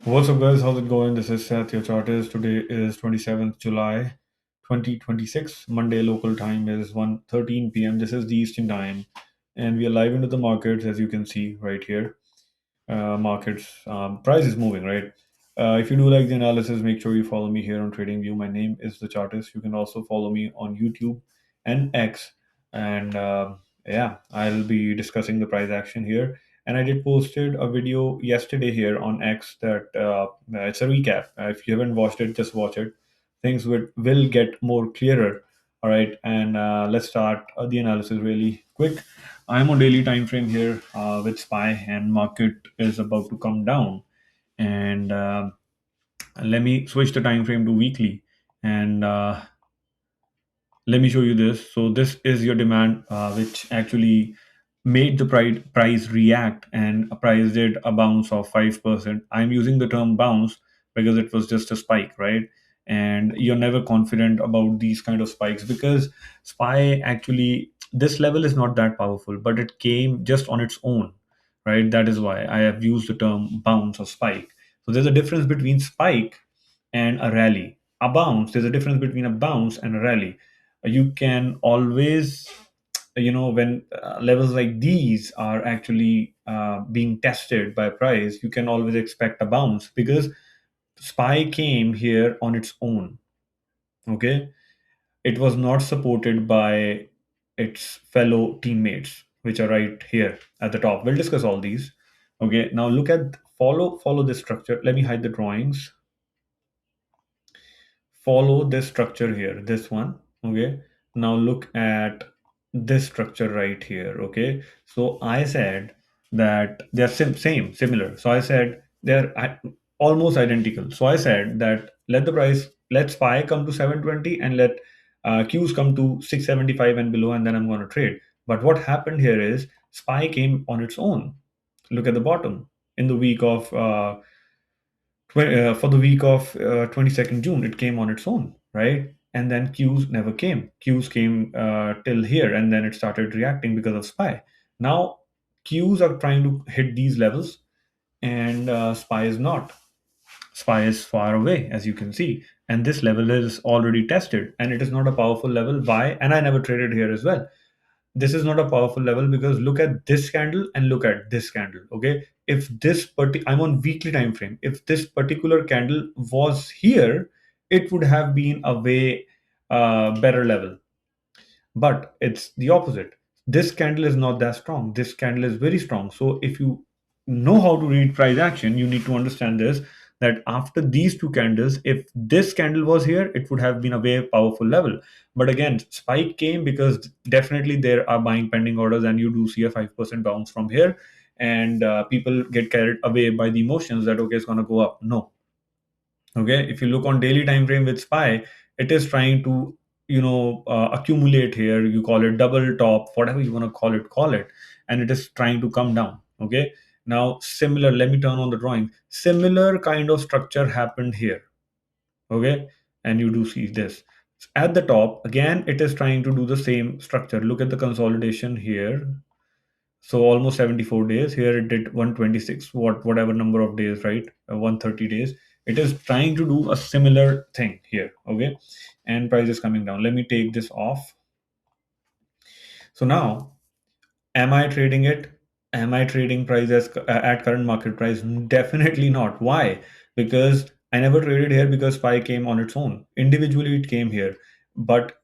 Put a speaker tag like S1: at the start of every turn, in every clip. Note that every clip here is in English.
S1: What's up, guys? How's it going? This is Seth, your Chaartist. Today is 27th July 2026. Monday local time is 1:13 p.m. This is the Eastern time, and we are live into the markets, as you can see right here. Markets price is moving, right? If you do like the analysis, make sure you follow me here on TradingView. My name is the Chartist. You can also follow me on YouTube and X, and yeah, I'll be discussing the price action here. And I did posted a video yesterday here on X that it's a recap. If you haven't watched it, just watch it. Things will get more clearer. All right, and let's start the analysis really quick. I'm on daily time frame here with SPY, and market is about to come down. And let me switch the time frame to weekly, and let me show you this. So this is your demand, which actually made the price react, and a price did a bounce of 5%. I'm using the term bounce because it was just a spike, right? And you're never confident about these kind of spikes because SPY actually, this level is not that powerful, but it came just on its own, right? That is why I have used the term bounce or spike. So there's a difference between spike and a rally. A bounce, there's a difference between a bounce and a rally. You can always, when levels like these are actually being tested by price, you can always expect a bounce because SPY came here on its own. Okay, it was not supported by its fellow teammates, which are right here at the top. We'll discuss all these. Okay, now look at follow this structure. Let me hide the drawings. Follow this structure here, this one. Okay, now look at this structure right here. Okay, so I said that they're similar. So I said they're almost identical. So I said that let SPY come to 720 and let Qs come to 675 and below, and then I'm going to trade. But what happened here is SPY came on its own. Look at the bottom. In the week of for the week of 22nd June, it came on its own, right? And then Qs never came. Qs came till here, and then it started reacting because of SPY. Now Qs are trying to hit these levels, and SPY is not. SPY is far away, as you can see, and this level is already tested, and it is not a powerful level. Why? And I never traded here as well. This is not a powerful level because look at this candle and look at this candle. Okay, if I'm on weekly time frame, if this particular candle was here, it would have been a way better level, but it's the opposite. This candle is not that strong. This candle is very strong. So if you know how to read price action, you need to understand this, that after these two candles, if this candle was here, it would have been a very powerful level. But again, spike came because definitely there are buying pending orders, and you do see a 5% bounce from here, and people get carried away by the emotions that okay, it's going to go up. No. Okay, if you look on daily time frame with SPY, it is trying to accumulate here. You call it double top, whatever you want to call it, and it is trying to come down. Okay, now similar, let me turn on the drawing. Similar kind of structure happened here. Okay, and you do see this at the top again. It is trying to do the same structure. Look at the consolidation here. So almost 74 days. Here it did 126, whatever number of days, right? 130 days. It is trying to do a similar thing here. Okay, and price is coming down. Let me take this off. So now, am I trading it? Am I trading price at current market price? Definitely not. Why? Because I never traded here because SPY came on its own. Individually, it came here, but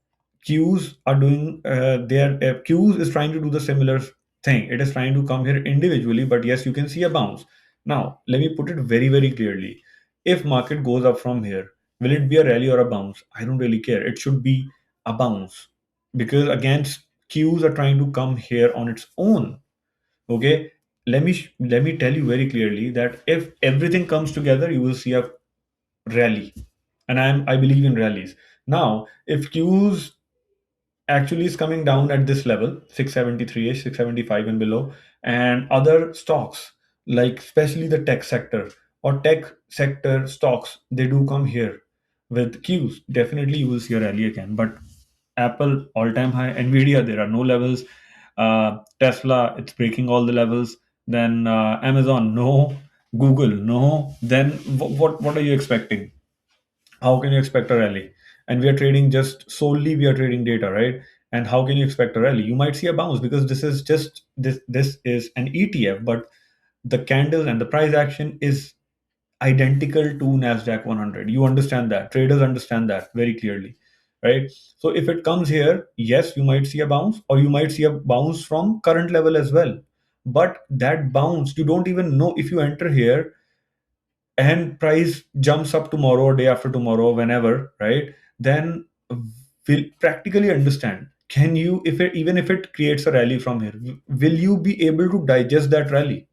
S1: Qs are doing their Qs is trying to do the similar thing. It is trying to come here individually, but yes, you can see a bounce. Now, let me put it very, very clearly. If market goes up from here, will it be a rally or a bounce? I don't really care. It should be a bounce because against Qs are trying to come here on its own. Okay, let me tell you very clearly that if everything comes together, you will see a rally, and I believe in rallies. Now, if Qs actually is coming down at this level 673ish, 675 and below, and other stocks like especially the tech sector or tech sector stocks, they do come here with Qs, definitely you will see a rally again. But Apple all-time high, Nvidia there are no levels, Tesla it's breaking all the levels, then Amazon no, Google, no. Then what are you expecting? How can you expect a rally? And we are trading just solely, we are trading data, right? And how can you expect a rally? You might see a bounce because this is just this is an ETF, but the candle and the price action is identical to Nasdaq 100. You understand that. Traders understand that very clearly, right? So if it comes here, yes, you might see a bounce, or you might see a bounce from current level as well. But that bounce, you don't even know if you enter here and price jumps up tomorrow or day after tomorrow, whenever, right? Then will practically understand. Can you, if it, even if it creates a rally from here, will you be able to digest that rally?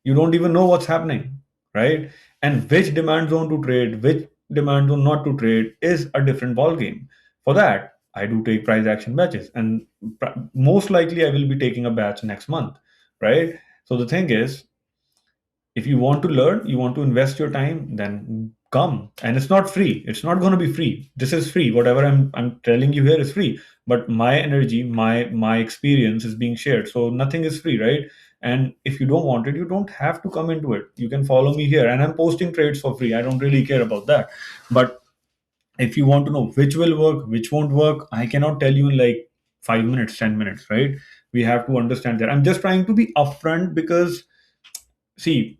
S1: You don't even know what's happening, right? And which demand zone to trade, which demand zone not to trade is a different ball game. For that, I do take price action batches, and most likely I will be taking a batch next month, right? So the thing is, if you want to learn, you want to invest your time, then come. And it's not free. It's not going to be free. This is free. Whatever I'm telling you here is free. But my energy, my experience is being shared. So nothing is free, right? And if you don't want it, you don't have to come into it. You can follow me here. And I'm posting trades for free. I don't really care about that. But if you want to know which will work, which won't work, I cannot tell you in like 5 minutes, 10 minutes, right? We have to understand that. I'm just trying to be upfront because, see,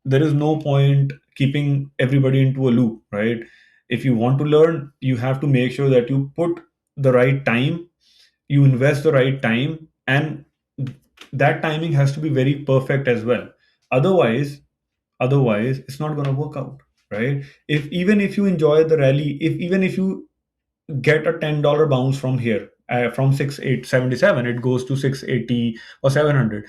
S1: there is no point keeping everybody into a loop, right? If you want to learn, you have to make sure that you put the right time, you invest the right time, and that timing has to be very perfect as well. Otherwise, it's not going to work out, right? If even if you enjoy the rally, if even if you get a $10 bounce from here, from 6877 it goes to 680 or 700,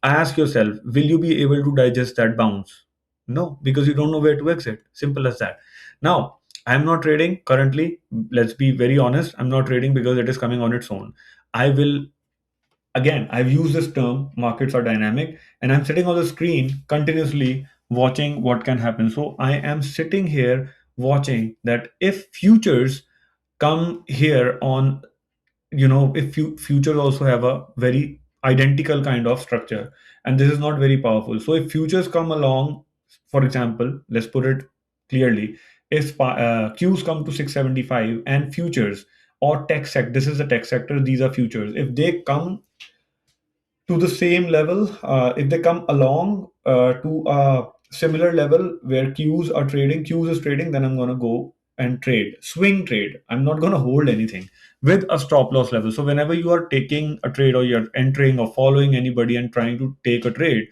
S1: ask yourself, will you be able to digest that bounce? No, because you don't know where to exit. Simple as that. Now, I'm not trading currently. Let's be very honest, I'm not trading because it is coming on its own. I will, again, I've used this term, markets are dynamic, and I'm sitting on the screen continuously watching what can happen. So I am sitting here watching that if futures come here on, if futures also have a very identical kind of structure, and this is not very powerful. So if futures come along, for example, let's put it clearly, if Qs come to 675 and futures or tech sector, this is the tech sector, these are futures, if they come to the same level, if they come along to a similar level where Qs is trading, then I'm going to go and trade, swing trade. I'm not going to hold anything with a stop loss level. So whenever you are taking a trade or you're entering or following anybody and trying to take a trade,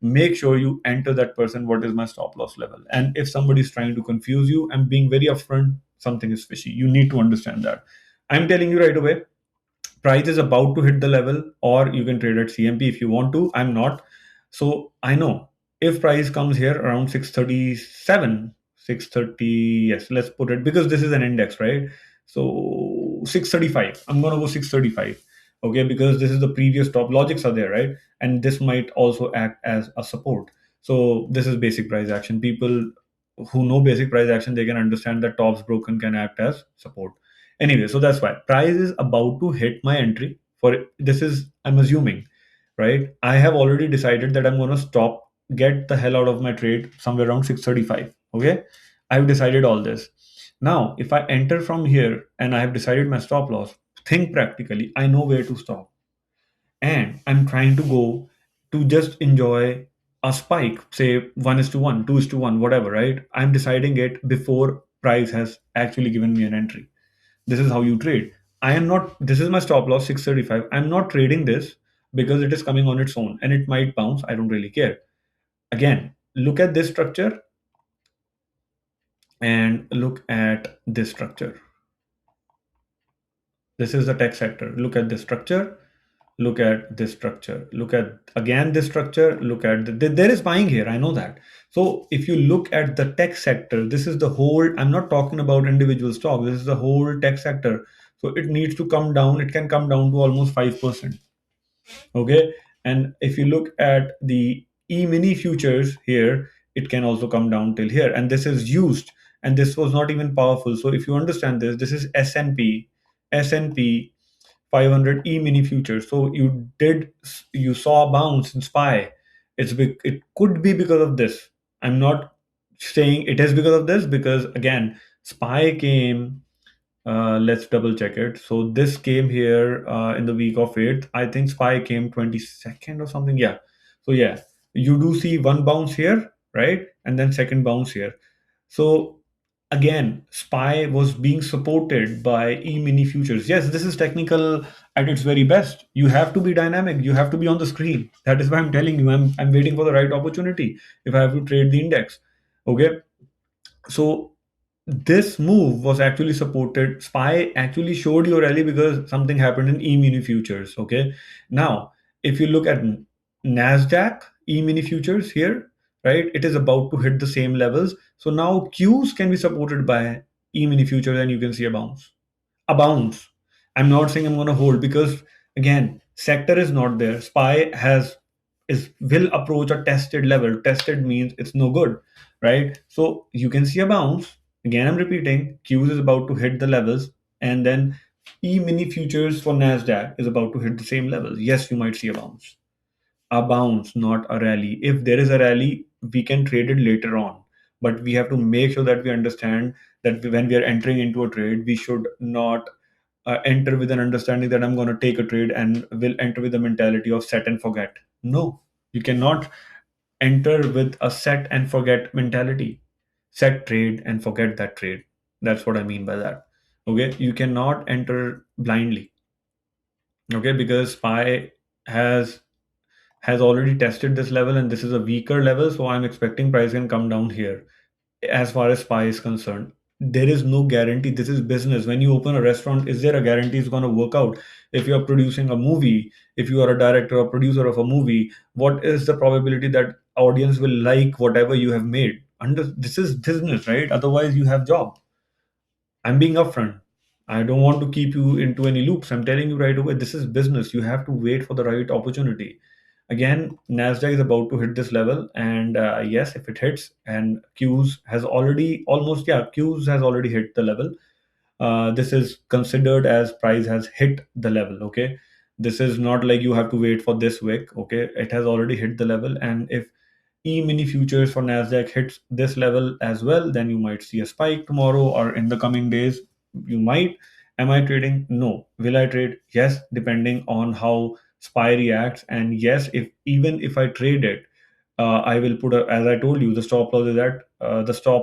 S1: make sure you enter that person, what is my stop loss level? And if somebody is trying to confuse you, I'm being very upfront, something is fishy. You need to understand that. I'm telling you right away, price is about to hit the level, or you can trade at CMP if you want to. I'm not. So I know if price comes here around 637, 630, yes, let's put it, because this is an index, right? So 635, I'm going to go 635. Okay, because this is the previous top, logics are there, right? And this might also act as a support. So this is basic price action. People who know basic price action, they can understand that tops broken can act as support. Anyway, so that's why price is about to hit my entry. For this is, I'm assuming, right? I have already decided that I'm going to stop, get the hell out of my trade somewhere around 635. Okay, I've decided all this. Now if I enter from here and I have decided my stop loss, think practically, I know where to stop, and I'm trying to go to just enjoy a spike, say 1 is to 1, 2 is to 1, whatever, right? I'm deciding it before price has actually given me an entry. This is how you trade. I am not, this is my stop loss 635. I'm not trading this because it is coming on its own and it might bounce. I don't really care. Again, look at this structure and look at this structure. This is the tech sector. Look at this structure. Look at this structure. Look at again this structure. Look at there is buying here. I know that. So if you look at the tech sector, this is the whole. I'm not talking about individual stock. This is the whole tech sector. So it needs to come down. It can come down to almost 5%. Okay, and if you look at the e-mini futures here, it can also come down till here, and this is used, and this was not even powerful. So if you understand this, this is S&P 500 e-mini futures. So you saw a bounce in SPY, It could be because of this. I'm not saying it is because of this, because again, spy came, let's double check it. So this came here in the week of 8th. I think spy came 22nd or something. Yeah. So yeah, you do see one bounce here, right? And then second bounce here. So again, SPY was being supported by E-mini futures. Yes, this is technical at its very best. You have to be dynamic. You have to be on the screen. That is why I'm telling you, I'm waiting for the right opportunity if I have to trade the index. Okay. So this move was actually supported. SPY actually showed you a rally because something happened in E-mini futures. Okay. Now, if you look at NASDAQ E-mini futures here, right, it is about to hit the same levels. So now Qs can be supported by E-mini futures and you can see a bounce. A bounce. I'm not saying I'm going to hold because again, sector is not there. SPY has is will approach a tested level. Tested means it's no good, right? So you can see a bounce. Again, I'm repeating, Qs is about to hit the levels, and then E mini futures for Nasdaq is about to hit the same levels. Yes, you might see a bounce. A bounce, not a rally. If there is a rally, we can trade it later on. But we have to make sure that we understand that when we are entering into a trade, we should not enter with an understanding that I'm going to take a trade and will enter with the mentality of set and forget. No, you cannot enter with a set and forget mentality. Set trade and forget that trade. That's what I mean by that. Okay, you cannot enter blindly. Okay, because SPY has already tested this level and this is a weaker level, so I'm expecting price can come down here. As far as spy is concerned, there is no guarantee. This is business. When you open a restaurant, is there a guarantee it's going to work out? If you're producing a movie, if you are a director or producer of a movie, what is the probability that audience will like whatever you have made? This is business, right? Otherwise you have job. I'm being upfront. I don't want to keep you into any loops. I'm telling you right away, this is business. You have to wait for the right opportunity. Again, Nasdaq is about to hit this level, and yes, if it hits, and Qs has already almost, yeah, Qs has already hit the level. This is considered as price has hit the level. Okay, this is not like you have to wait for this wick. Okay, it has already hit the level, and if E-mini futures for Nasdaq hits this level as well, then you might see a spike tomorrow or in the coming days. You might. Am I trading? No. Will I trade? Yes, depending on how SPY reacts. And yes, if even if I trade it, I will put a, as I told you, the stop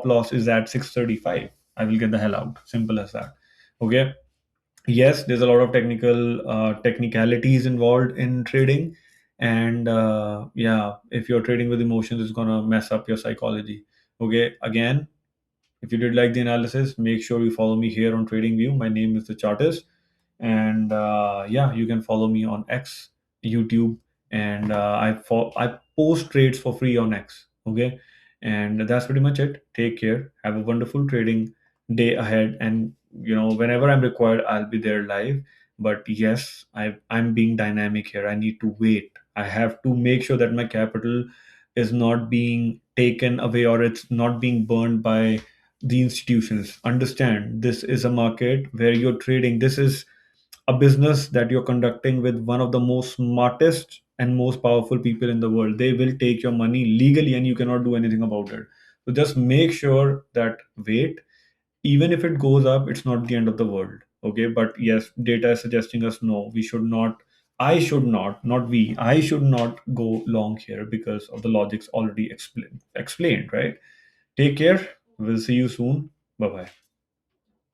S1: loss is at 635. I will get the hell out. Simple as that. Okay. Yes, there's a lot of technicalities involved in trading, and yeah, if you're trading with emotions, it's gonna mess up your psychology. Okay, again, if you did like the analysis, make sure you follow me here on TradingView. My name is the Chartist, and yeah, you can follow me on X, YouTube, and I post trades for free on X. Okay, and that's pretty much it. Take care. Have a wonderful trading day ahead, and whenever I'm required, I'll be there live. But yes, I'm being dynamic here. I need to wait. I have to make sure that my capital is not being taken away or it's not being burned by the institutions. Understand, this is a market where you're trading. This is a business that you're conducting with one of the most smartest and most powerful people in the world. They will take your money legally and you cannot do anything about it. So just make sure that wait, even if it goes up, it's not the end of the world. Okay, but yes, data is suggesting us no, we should not. I should not, not we. I should not go long here because of the logics already explained. Right? Take care. We'll see you soon. Bye bye.